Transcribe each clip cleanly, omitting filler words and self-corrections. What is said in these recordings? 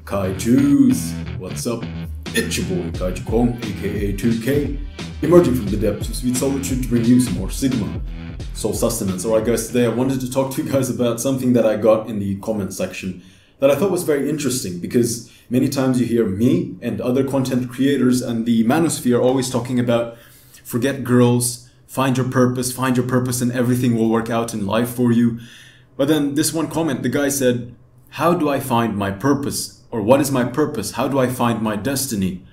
Kaijus, what's up? It's your boy Kaiju Kong, aka 2K, emerging from the depths of sweet solitude to bring you some more Sigma soul sustenance. Alright guys, today I wanted to talk to you guys about something that I got in the comment section that I thought was very interesting, because many times you hear me and other content creators and the manosphere always talking about forget girls, find your purpose and everything will work out in life for you. But then this one comment, the guy said, how do I find my purpose? Or what is my purpose? How do I find my destiny?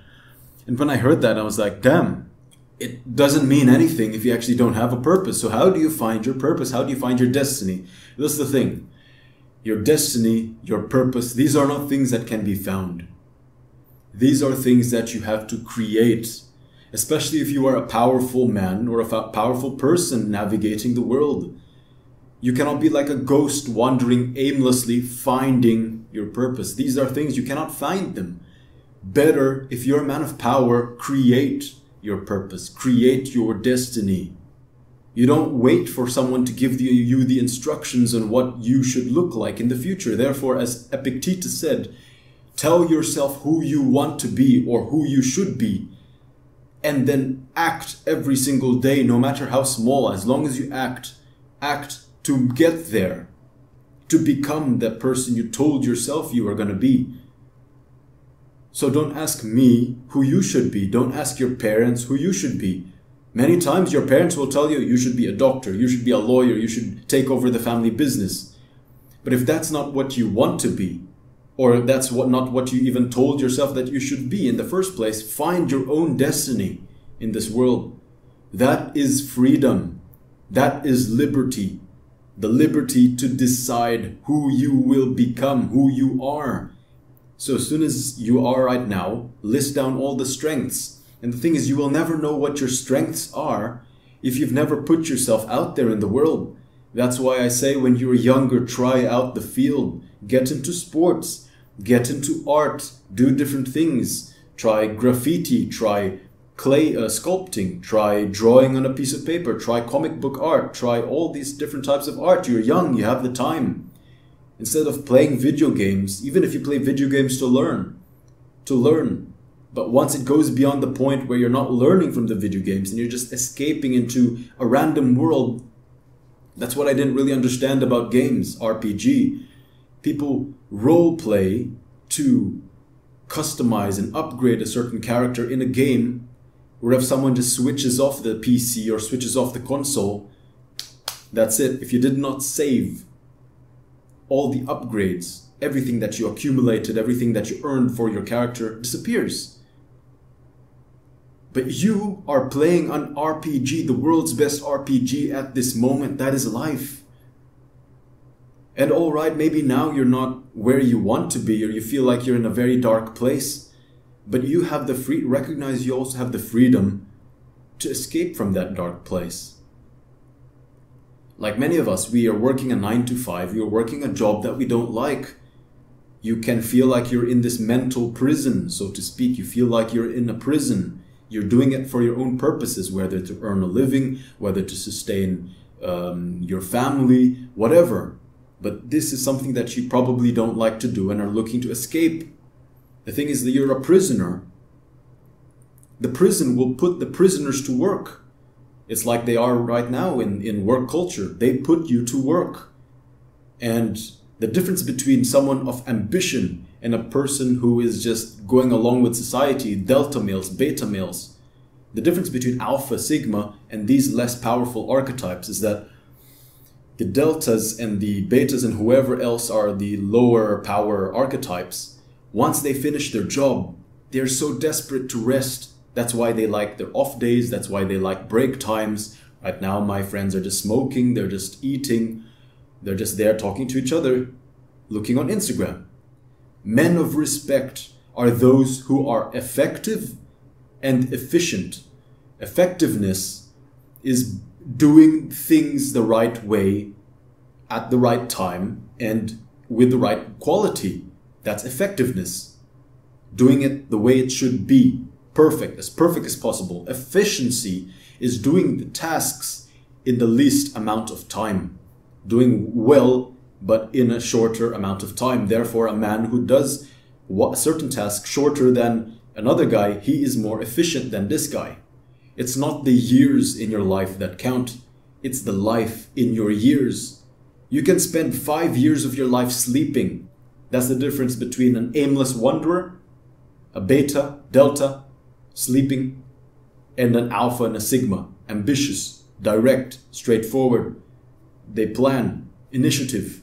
And when I heard that, I was like, damn, it doesn't mean anything if you actually don't have a purpose. So how do you find your purpose? How do you find your destiny? This is the thing. Your destiny, your purpose, these are not things that can be found. These are things that you have to create, especially if you are a powerful man or a powerful person navigating the world. You cannot be like a ghost wandering aimlessly, finding your purpose. These are things you cannot find them. Better, if you're a man of power, create your purpose, create your destiny. You don't wait for someone to give you the instructions on what you should look like in the future. Therefore, as Epictetus said, tell yourself who you want to be or who you should be, and then act every single day, no matter how small. As long as you act to get there, to become that person you told yourself you are going to be. So don't ask me who you should be. Don't ask your parents who you should be. Many times your parents will tell you, you should be a doctor, you should be a lawyer, you should take over the family business. But if that's not what you want to be, or that's not what you even told yourself that you should be in the first place, find your own destiny in this world. That is freedom. That is liberty. The liberty to decide who you will become, who you are. So as soon as you are right now, list down all the strengths. And the thing is, you will never know what your strengths are if you've never put yourself out there in the world. That's why I say when you're younger, try out the field. Get into sports, get into art, do different things. Try graffiti, try clay sculpting, try drawing on a piece of paper, try comic book art, try all these different types of art. You're young, you have the time. Instead of playing video games, even if you play video games to learn. But once it goes beyond the point where you're not learning from the video games and you're just escaping into a random world, that's what I didn't really understand about games, RPG. People role play to customize and upgrade a certain character in a game, where if someone just switches off the PC or switches off the console, that's it. If you did not save all the upgrades, everything that you accumulated, everything that you earned for your character disappears. But you are playing an RPG, the world's best RPG at this moment. That is life. And alright, maybe now you're not where you want to be, or you feel like you're in a very dark place. But you have the recognize you also have the freedom to escape from that dark place. Like many of us, we are working a 9-to-5, we are working a job that we don't like. You can feel like you're in this mental prison, so to speak. You feel like you're in a prison. You're doing it for your own purposes, whether to earn a living, whether to sustain your family, whatever. But this is something that you probably don't like to do and are looking to escape. The thing is that you're a prisoner. The prison will put the prisoners to work. It's like they are right now in work culture. They put you to work. And the difference between someone of ambition and a person who is just going along with society, delta males, beta males, the difference between alpha, sigma, and these less powerful archetypes is that the deltas and the betas and whoever else are the lower power archetypes, once they finish their job, they're so desperate to rest. That's why they like their off days. That's why they like break times. Right now, my friends are just smoking. They're just eating. They're just there talking to each other, looking on Instagram. Men of respect are those who are effective and efficient. Effectiveness is doing things the right way, at the right time, and with the right quality. That's effectiveness. Doing it the way it should be. Perfect as possible. Efficiency is doing the tasks in the least amount of time. Doing well, but in a shorter amount of time. Therefore, a man who does a certain task shorter than another guy, he is more efficient than this guy. It's not the years in your life that count. It's the life in your years. You can spend 5 years of your life sleeping. That's the difference between an aimless wanderer, a beta, delta, sleeping, and an alpha and a sigma, ambitious, direct, straightforward. They plan, initiative.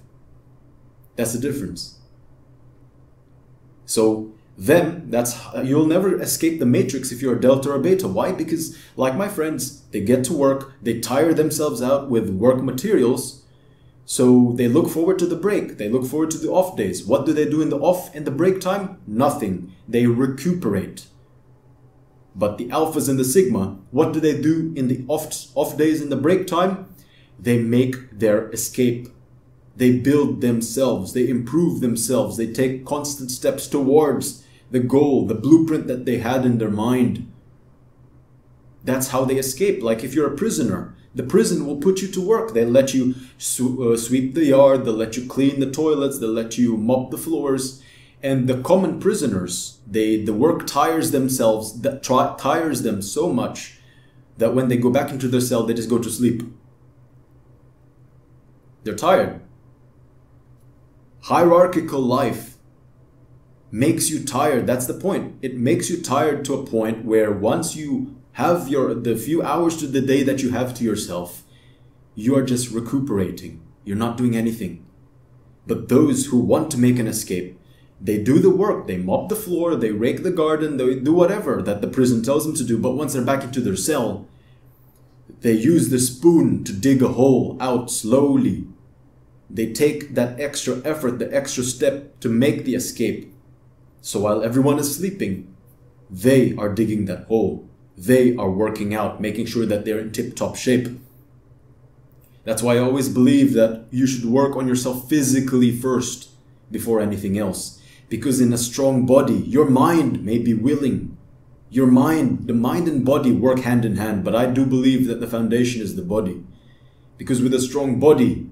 That's the difference. So you'll never escape the matrix if you're a delta or a beta. Why? Because like my friends, they get to work, they tire themselves out with work materials, so they look forward to the break, they look forward to the off days. What do they do in the break time? Nothing. They recuperate. But the alphas and the sigma, what do they do in the off days, in the break time? They make their escape. They build themselves, they improve themselves, they take constant steps towards the goal, the blueprint that they had in their mind. That's how they escape. Like if you're a prisoner, the prison will put you to work. They let you sweep the yard, they'll let you clean the toilets, they'll let you mop the floors. And the common prisoners, the work tires them so much that when they go back into their cell, they just go to sleep. They're tired. Hierarchical life makes you tired. That's the point. It makes you tired to a point where once you have the few hours to the day that you have to yourself, you are just recuperating. You're not doing anything. But those who want to make an escape, they do the work. They mop the floor, they rake the garden, they do whatever that the prison tells them to do. But once they're back into their cell, they use the spoon to dig a hole out slowly. They take that extra effort, the extra step to make the escape. So while everyone is sleeping, they are digging that hole. They are working out, making sure that they're in tip-top shape. That's why I always believe that you should work on yourself physically first before anything else. Because in a strong body, your mind may be willing. The mind and body work hand in hand, but I do believe that the foundation is the body. Because with a strong body,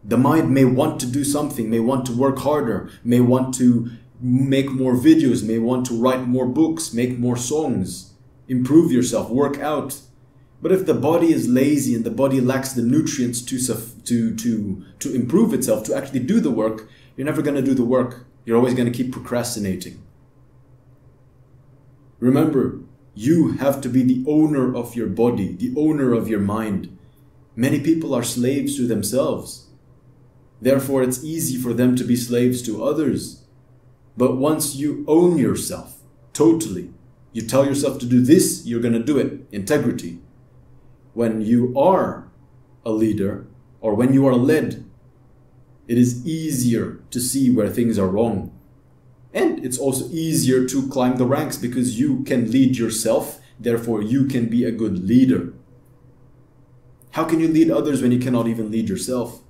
the mind may want to do something, may want to work harder, may want to make more videos, may want to write more books, make more songs, improve yourself, work out. But if the body is lazy and the body lacks the nutrients to improve itself, to actually do the work, you're never going to do the work. You're always going to keep procrastinating. Remember, you have to be the owner of your body, the owner of your mind. Many people are slaves to themselves. Therefore, it's easy for them to be slaves to others. But once you own yourself totally, you tell yourself to do this, you're going to do it. Integrity. When you are a leader or when you are led, it is easier to see where things are wrong. And it's also easier to climb the ranks because you can lead yourself. Therefore, you can be a good leader. How can you lead others when you cannot even lead yourself?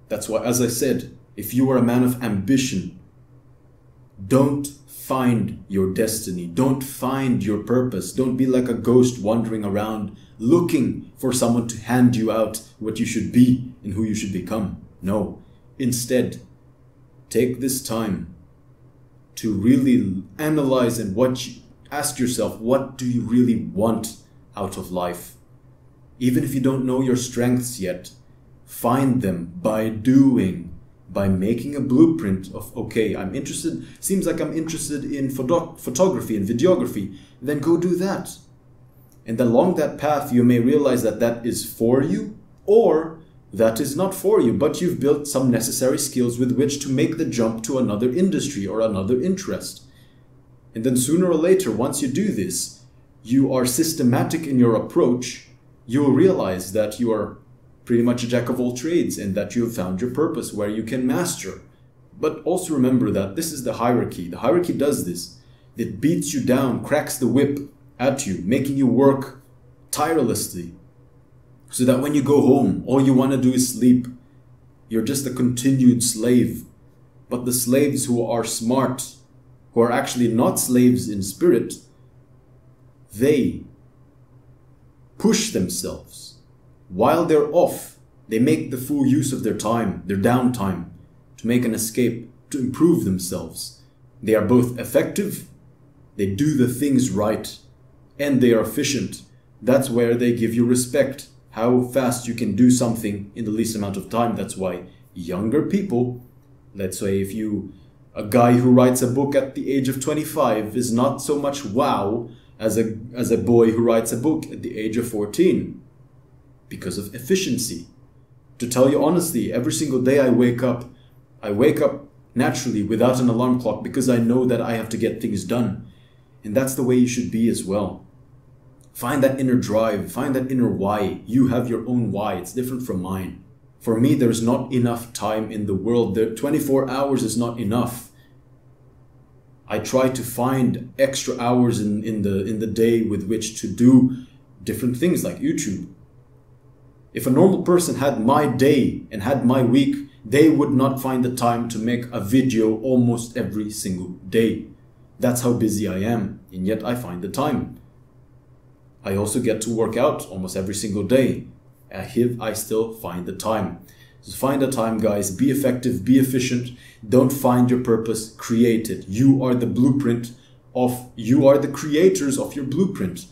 That's why, as I said, if you are a man of ambition, don't find your destiny. Don't find your purpose. Don't be like a ghost wandering around looking for someone to hand you out what you should be and who you should become. No. Instead, take this time to really analyze and ask yourself, what do you really want out of life? Even if you don't know your strengths yet, find them by doing, by making a blueprint of, okay, seems like I'm interested in photography and videography, then go do that. And along that path, you may realize that that is for you, or that is not for you, but you've built some necessary skills with which to make the jump to another industry or another interest. And then sooner or later, once you do this, you are systematic in your approach, you'll realize that you are pretty much a jack of all trades and that you have found your purpose where you can master. But also remember that this is the hierarchy. The hierarchy does this. It beats you down, cracks the whip at you, making you work tirelessly. So that when you go home, all you want to do is sleep. You're just a continued slave. But the slaves who are smart, who are actually not slaves in spirit, they push themselves. While they're off, they make the full use of their time, their downtime, to make an escape, to improve themselves. They are both effective, they do the things right, and they are efficient. That's where they give you respect. How fast you can do something in the least amount of time. That's why younger people, let's say a guy who writes a book at the age of 25 is not so much wow as a boy who writes a book at the age of 14. Because of efficiency. To tell you honestly, every single day I wake up naturally without an alarm clock because I know that I have to get things done. And that's the way you should be as well. Find that inner drive, find that inner why. You have your own why, it's different from mine. For me, there's not enough time in the world. 24 hours is not enough. I try to find extra hours in the day with which to do different things like YouTube. If a normal person had my day and had my week, they would not find the time to make a video almost every single day. That's how busy I am, and yet I find the time. I also get to work out almost every single day. I still find the time. So find the time, guys. Be effective, be efficient. Don't find your purpose, create it. You are the you are the creators of your blueprint.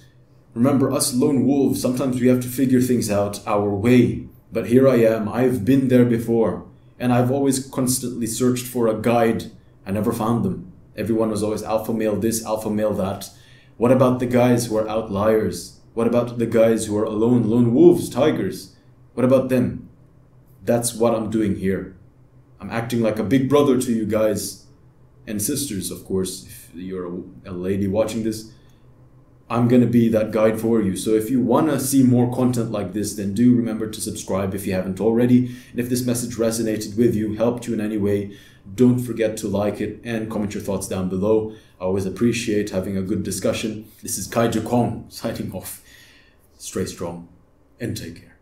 Remember, us lone wolves, sometimes we have to figure things out our way. But here I am, I've been there before. And I've always constantly searched for a guide. I never found them. Everyone was always alpha male this, alpha male that. What about the guys who are outliers? What about the guys who are alone, lone wolves, tigers? What about them? That's what I'm doing here. I'm acting like a big brother to you guys. And sisters, of course, if you're a lady watching this. I'm going to be that guide for you. So if you want to see more content like this, then do remember to subscribe if you haven't already. And if this message resonated with you, helped you in any way, don't forget to like it and comment your thoughts down below. I always appreciate having a good discussion. This is Kaiju signing off. Stay strong and take care.